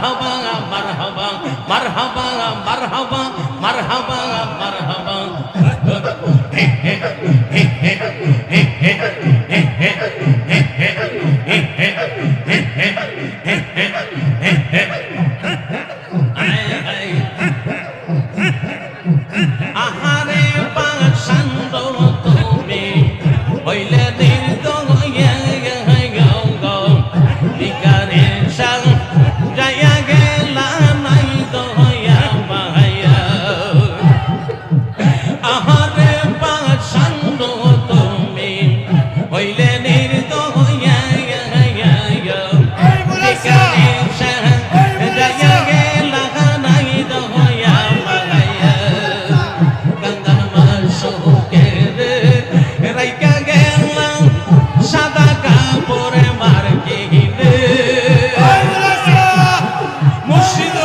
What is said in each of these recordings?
মারহাবা মারহাবা মারহাবা মারহাবা মারহাবা মারহাবা আহারে পাছন্দ তুমি হইলে দিল তো বিকারে সং জয়া গেলা নাই দয়া মায়া আহারে পাছন্দ তুমি হইলে নির্দয়া বিকারে সং জয়া গেলা নাই দয়া মায়া গঙ্গা মাসুকে রাইকা গেলা সাদা কাপড়ে মার কিনে মুর্শিদ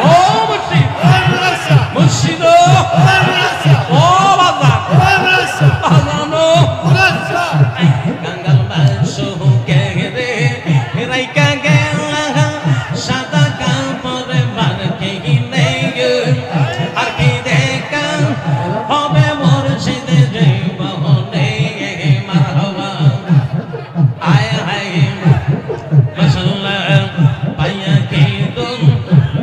ও মুর্শিদ মুর্শিদ ও বাজার বাজানো গঙ্গা মাসুকে রাইকা গেলা সাদা কাপড়ে মার কিনে আর কি দেখা হবে মুর্শিদের জীবনে মারহাবা আয় হায় মাশাআল্লাহ পাইয়া কি তুম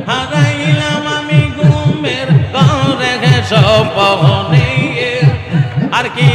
হারাইলাম আমি ঘুমের ঘরে স্বপ্নে আর কি